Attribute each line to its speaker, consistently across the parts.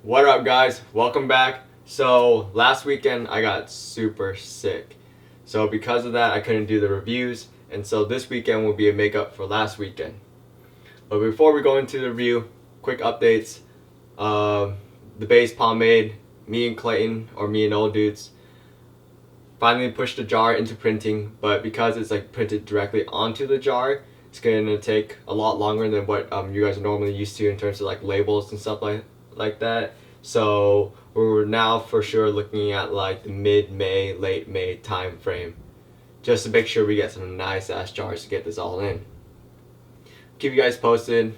Speaker 1: What up, guys? Welcome back. So last weekend I got super sick. So because of that I couldn't do the reviews, and so this weekend will be a makeup for last weekend. But before we go into the review, quick updates. The base pomade, me and Clayton, or me and old dudes, finally pushed the jar into printing, but because it's like printed directly onto the jar, it's gonna take a lot longer than what you guys are normally used to in terms of like labels and stuff like that. So we're now for sure looking at like the mid-May, late May time frame, just to make sure we get some nice ass jars to get this all in. Keep you guys posted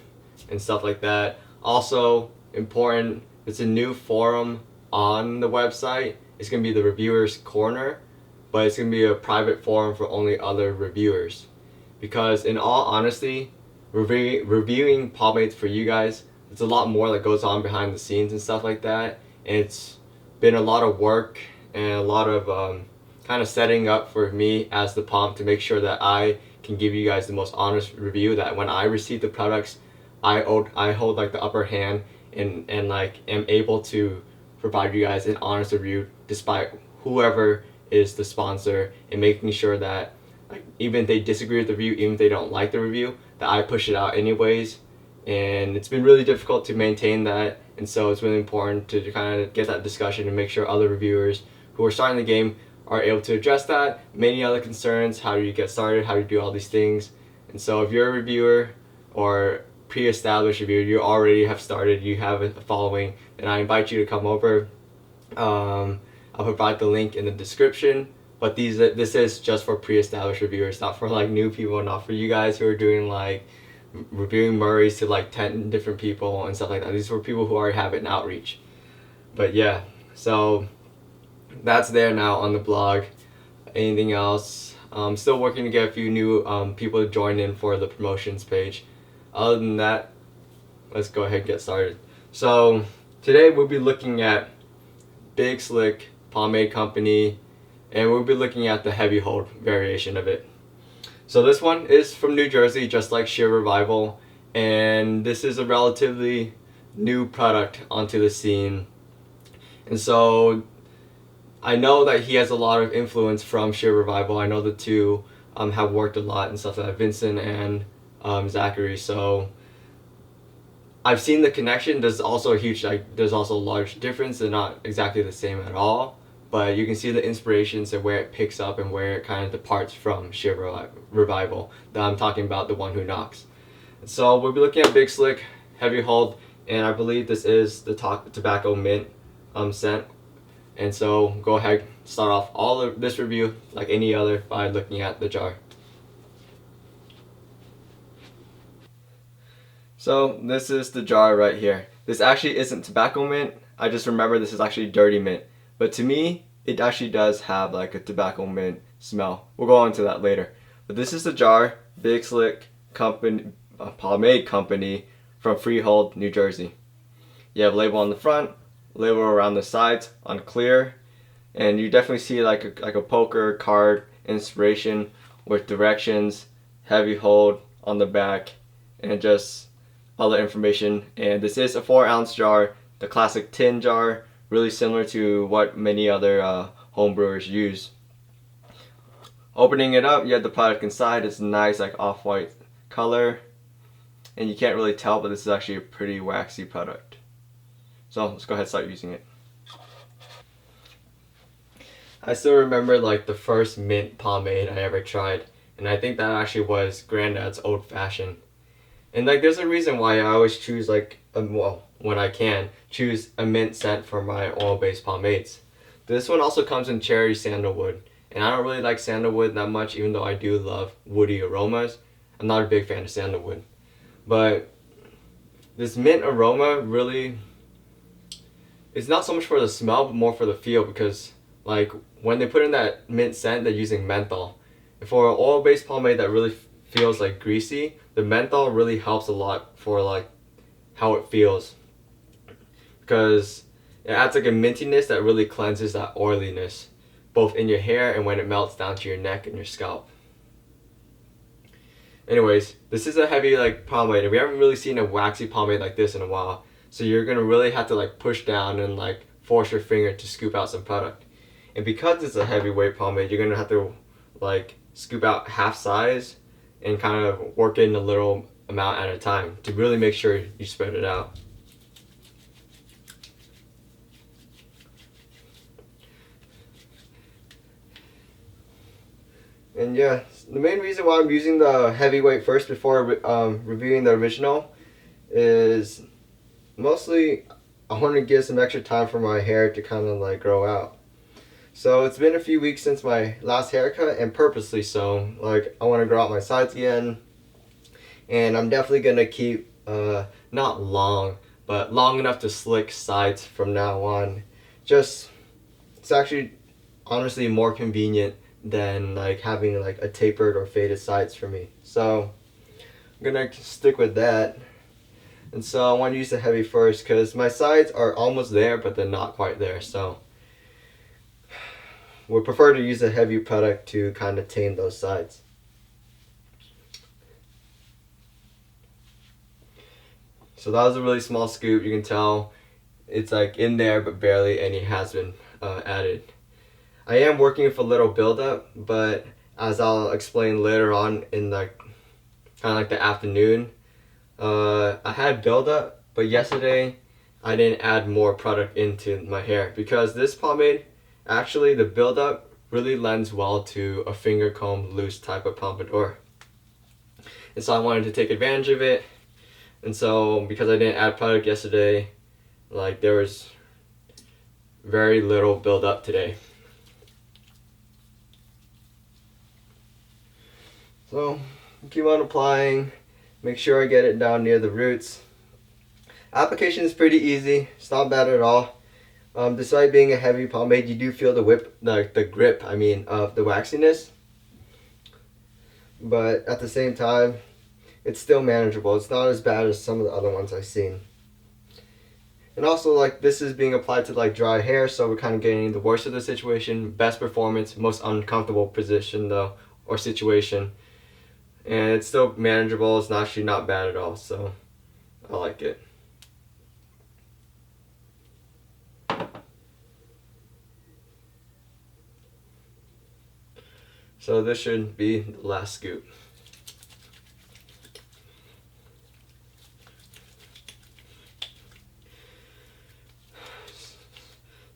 Speaker 1: and stuff like that. Also important, it's a new forum on the website. It's gonna be the reviewers corner, but it's gonna be a private forum for only other reviewers. Because in all honesty, reviewing pomades for you guys, it's a lot more that goes on behind the scenes and stuff like that. And it's been a lot of work and a lot of kind of setting up for me as the Pomp to make sure that I can give you guys the most honest review, that when I receive the products, I hold like the upper hand and like am able to provide you guys an honest review despite whoever is the sponsor, and making sure that like even if they disagree with the review, even if they don't like the review, that I push it out anyways. And it's been really difficult to maintain that, and so it's really important to kind of get that discussion and make sure other reviewers who are starting the game are able to address that. Many other concerns: how do you get started, how do you do all these things. And so if you're a reviewer or pre-established reviewer, you already have started, you have a following, then I invite you to come over. I'll provide the link in the description, but this is just for pre-established reviewers, not for like new people, not for you guys who are doing like reviewing Murrays to like 10 different people and stuff like that. These are for people who already have an outreach. But yeah, so that's there now on the blog. Anything else? I'm still working to get a few new people to join in for the promotions page. Other than that, let's go ahead and get started. So today we'll be looking at Big Slick Pomade Company, and we'll be looking at the heavy hold variation of it. So this one is from New Jersey, just like Sheer Revival, and this is a relatively new product onto the scene. And so I know that he has a lot of influence from Sheer Revival. I know the two have worked a lot and stuff like that, Vincent and Zachary. So I've seen the connection. There's also a large difference. They're not exactly the same at all, but you can see the inspirations and where it picks up and where it kind of departs from Sheer Revival. That I'm talking about, the one who knocks. So we'll be looking at Big Slick Heavy Hold, and I believe this is the tobacco mint scent. And so go ahead, start off all of this review like any other by looking at the jar. So this is the jar right here. This actually isn't tobacco mint. I just remember this is actually dirty mint. But to me, it actually does have like a tobacco mint smell. We'll go on to that later. But this is the jar, Big Slick Company, Pomade Company from Freehold, New Jersey. You have a label on the front, label around the sides on clear, and you definitely see like a poker card inspiration with directions, heavy hold on the back, and just other information. And this is a 4-ounce jar, the classic tin jar, really similar to what many other home brewers use. Opening it up, you have the product inside. It's nice like off-white color, and you can't really tell, but this is actually a pretty waxy product. So let's go ahead and start using it. I still remember like the first mint pomade I ever tried, and I think that actually was Granddad's Old Fashioned. And like there's a reason why I always choose like when I can choose a mint scent for my oil-based pomades. This one also comes in cherry sandalwood, and I don't really like sandalwood that much, even though I do love woody aromas. I'm not a big fan of sandalwood, but this mint aroma really, it's not so much for the smell but more for the feel, because like when they put in that mint scent, they're using menthol. And for an oil-based pomade that really feels like greasy, the menthol really helps a lot for like how it feels, because it adds like a mintiness that really cleanses that oiliness both in your hair and when it melts down to your neck and your scalp. Anyways, this is a heavy like pomade, and we haven't really seen a waxy pomade like this in a while. So you're gonna really have to like push down and like force your finger to scoop out some product. And because it's a heavyweight pomade, you're gonna have to like scoop out half size and kind of work in a little amount at a time to really make sure you spread it out. And yeah, the main reason why I'm using the heavyweight first before reviewing the original is mostly I want to give some extra time for my hair to kind of like grow out. So it's been a few weeks since my last haircut, and purposely so. Like, I want to grow out my sides again, and I'm definitely gonna keep not long, but long enough to slick sides from now on. Just it's actually honestly more convenient than like having like a tapered or faded sides for me. So I'm gonna stick with that. And so I want to use the heavy first because my sides are almost there, but they're not quite there. So we prefer to use a heavy product to kind of tame those sides. So that was a really small scoop. You can tell it's like in there, but barely any has been added. I am working with a little buildup, but as I'll explain later on in like kind of like the afternoon, I had buildup, but yesterday I didn't add more product into my hair because this pomade, actually the buildup really lends well to a finger comb loose type of pompadour. And so I wanted to take advantage of it. And so because I didn't add product yesterday, like there was very little buildup today. So keep on applying, make sure I get it down near the roots. Application is pretty easy, it's not bad at all. Despite being a heavy pomade, you do feel the grip of the waxiness. But at the same time, it's still manageable. It's not as bad as some of the other ones I've seen. And also, like, this is being applied to like dry hair, so we're kind of getting the worst of the situation. Best performance, most uncomfortable position though, or situation. And it's still manageable. It's actually not bad at all, so I like it. So this should be the last scoop.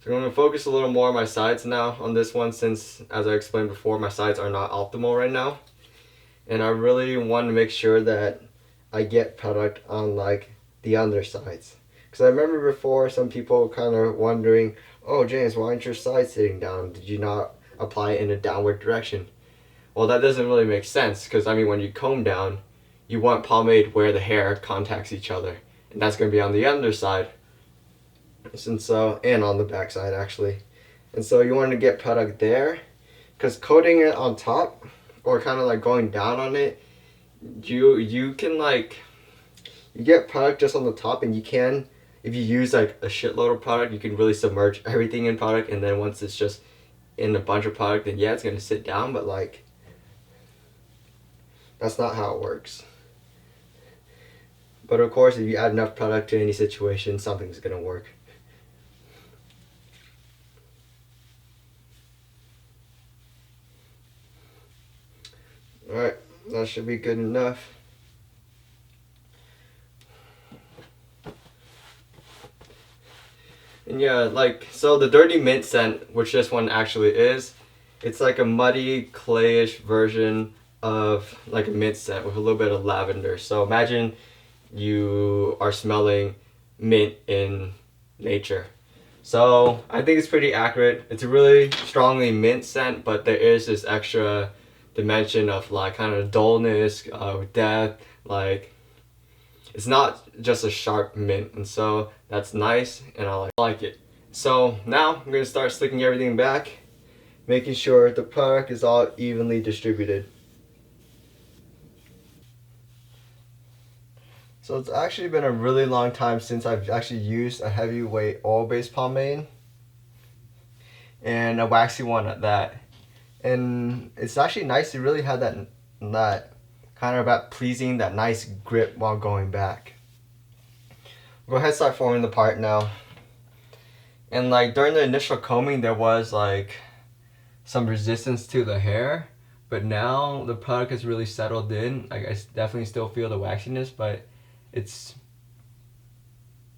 Speaker 1: So I'm going to focus a little more on my sides now on this one, since, as I explained before, my sides are not optimal right now. And I really want to make sure that I get product on like the undersides. Because I remember before some people kind of wondering, oh James, why aren't your sides sitting down? Did you not apply it in a downward direction? Well, that doesn't really make sense, because I mean, when you comb down, you want pomade where the hair contacts each other, and that's going to be on the underside, and on the back side actually. And so you want to get product there, because coating it on top or kind of like going down on it, you can like, you get product just on the top, and you can, if you use like a shitload of product, you can really submerge everything in product, and then once it's just in a bunch of product, then yeah, it's going to sit down, but like, that's not how it works. But of course, if you add enough product to any situation, something's going to work. Alright, that should be good enough. And yeah, like, so the Dirty Mint scent, which this one actually is, it's like a muddy, clayish version of like a mint scent with a little bit of lavender. So imagine you are smelling mint in nature. So I think it's pretty accurate. It's a really strongly mint scent, but there is this extra dimension of like kind of dullness, depth, like it's not just a sharp mint, and so that's nice, and I like it. So now I'm gonna start slicking everything back, making sure the product is all evenly distributed. So it's actually been a really long time since I've actually used a heavyweight oil-based pomade, and a waxy one at that. And it's actually nice to really have that kind of that pleasing, that nice grip while going back. Go ahead, start forming the part now. And like during the initial combing, there was like some resistance to the hair, but now the product has really settled in. Like I definitely still feel the waxiness, but it's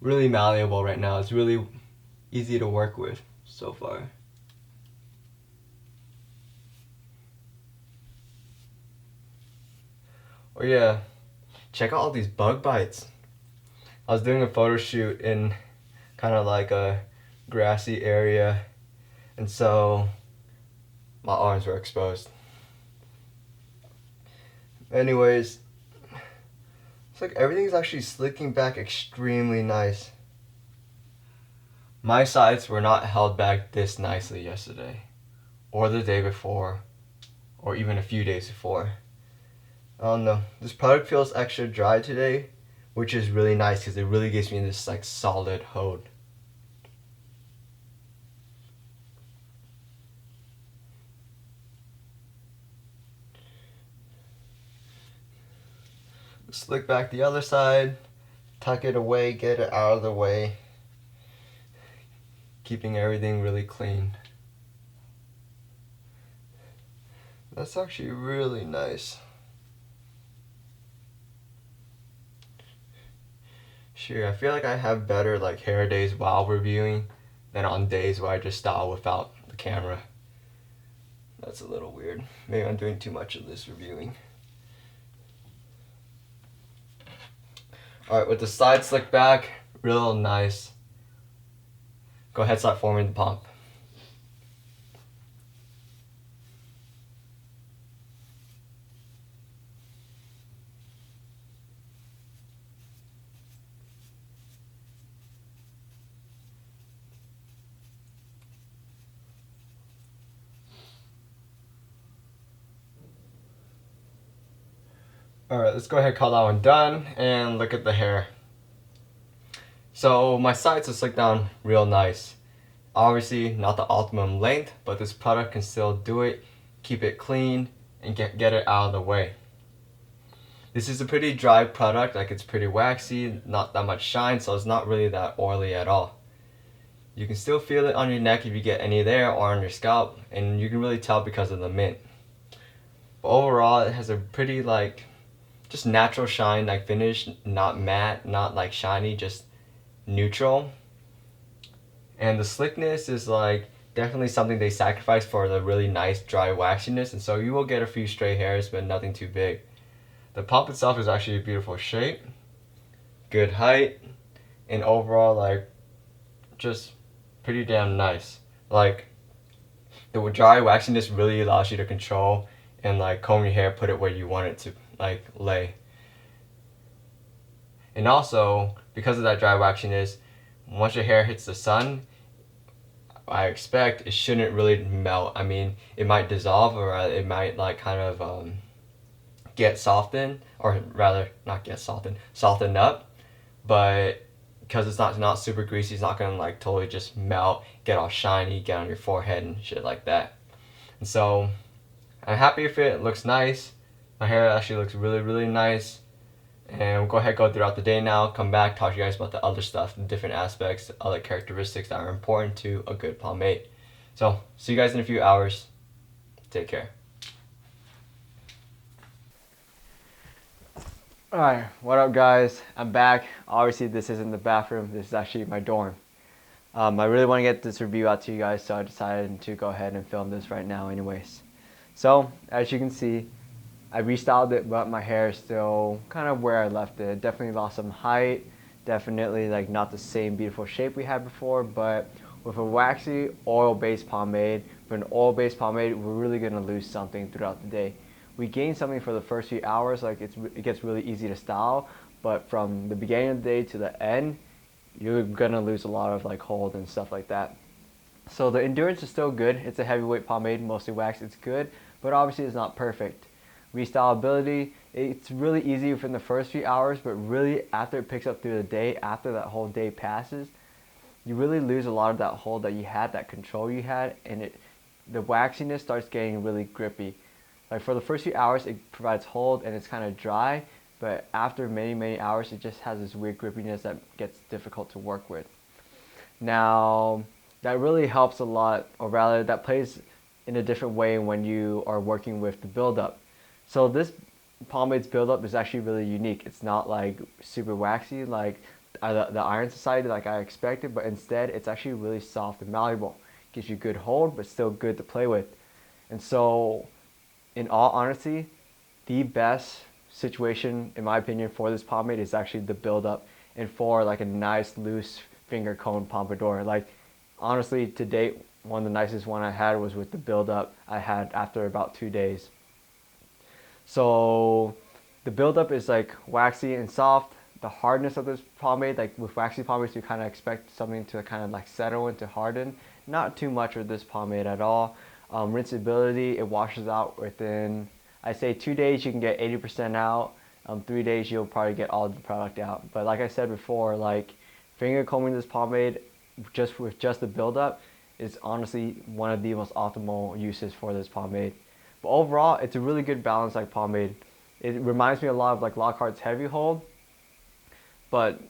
Speaker 1: really malleable right now. It's really easy to work with so far. Oh yeah, check out all these bug bites. I was doing a photo shoot in kind of like a grassy area, and so my arms were exposed. Anyways, it's like everything's actually slicking back extremely nice. My sides were not held back this nicely yesterday, or the day before, or even a few days before. I don't know. This product feels extra dry today, which is really nice because it really gives me this like solid hold. Slick back the other side, tuck it away, get it out of the way, keeping everything really clean. That's actually really nice. Sure, I feel like I have better like hair days while reviewing than on days where I just style without the camera. That's a little weird. Maybe I'm doing too much of this reviewing. Alright, with the side slick back, real nice. Go ahead, start forming the pomp. Alright, let's go ahead and call that one done and look at the hair. So my sides are slicked down real nice. Obviously not the optimum length, but this product can still do it, keep it clean, and get it out of the way. This is a pretty dry product, like it's pretty waxy, not that much shine, so it's not really that oily at all. You can still feel it on your neck if you get any there, or on your scalp, and you can really tell because of the mint. But overall, it has a pretty like just natural shine, like finish, not matte, not like shiny, just neutral. And the slickness is like definitely something they sacrifice for the really nice dry waxiness, and so you will get a few stray hairs, but nothing too big. The pump itself is actually a beautiful shape, good height, and overall like just pretty damn nice. Like the dry waxiness really allows you to control and like comb your hair, put it where you want it to like lay. And also, because of that dry waxiness, once your hair hits the sun, I expect it shouldn't really melt. I mean, it might dissolve, or it might like kind of get softened, or rather not get softened, soften up. But because it's not super greasy, it's not gonna like totally just melt, get all shiny, get on your forehead and shit like that. And so I'm happy if it looks nice. My hair actually looks really, really nice. And we'll go ahead and go throughout the day now, come back, talk to you guys about the other stuff, the different aspects, other characteristics that are important to a good pomade. So, see you guys in a few hours. Take care. Alright, what up guys? I'm back. Obviously this isn't the bathroom, this is actually my dorm. I really want to get this review out to you guys, so I decided to go ahead and film this right now anyways. So, as you can see, I restyled it, but my hair is still kind of where I left it. Definitely lost some height, definitely like not the same beautiful shape we had before, but with a waxy oil-based pomade, for an oil-based pomade, we're really gonna lose something throughout the day. We gain something for the first few hours, like it gets really easy to style, but from the beginning of the day to the end, you're gonna lose a lot of like hold and stuff like that. So the endurance is still good. It's a heavyweight pomade, mostly wax. It's good, but obviously it's not perfect. Restylability, it's really easy within the first few hours, but really after it picks up through the day, after that whole day passes, you really lose a lot of that hold that you had, that control you had, and the waxiness starts getting really grippy. Like for the first few hours, it provides hold and it's kind of dry,
Speaker 2: but after many hours it just has this weird grippiness that gets difficult to work with. Now that really helps a lot, or rather that plays in a different way when you are working with the BuildUp. So this Pomade's BuildUp is actually really unique. It's not like super waxy like the Iron Society like I expected, but instead it's actually really soft and malleable. Gives you good hold, but still good to play with. And so, in all honesty, the best situation, in my opinion, for this pomade is actually the BuildUp, and for like a nice loose finger cone pompadour. Like, honestly, to date, one of the nicest one I had was with the BuildUp I had after about 2 days. So the BuildUp is like waxy and soft. The hardness of this pomade, like with waxy pomades, you kind of expect something to kind of like settle and to harden. Not too much with this pomade at all. Rinsability, it washes out within, I say 2 days you can get 80% out. 3 days you'll probably get all the product out. But like I said before, like finger combing this pomade just with just the BuildUp is honestly one of the most optimal uses for this pomade. But overall, it's a really good balance like pomade. It reminds me a lot of like Lockhart's Heavy Hold, but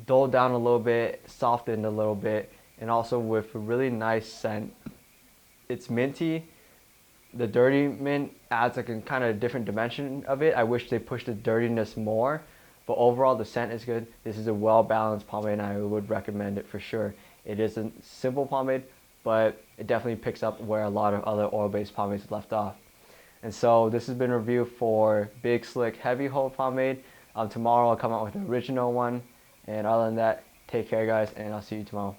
Speaker 2: dulled down a little bit, softened a little bit, and also with a really nice scent. It's minty. The dirty mint adds like a kind of different dimension of it. I wish they pushed the dirtiness more, but overall the scent is good. This is a well-balanced pomade and I would recommend it for sure. It is a simple pomade, but it definitely picks up where a lot of other oil-based pomades left off. And so this has been a review for Big Slick Heavy Hold Pomade. Tomorrow I'll come out with the original one. And other than that, take care guys, and I'll see you tomorrow.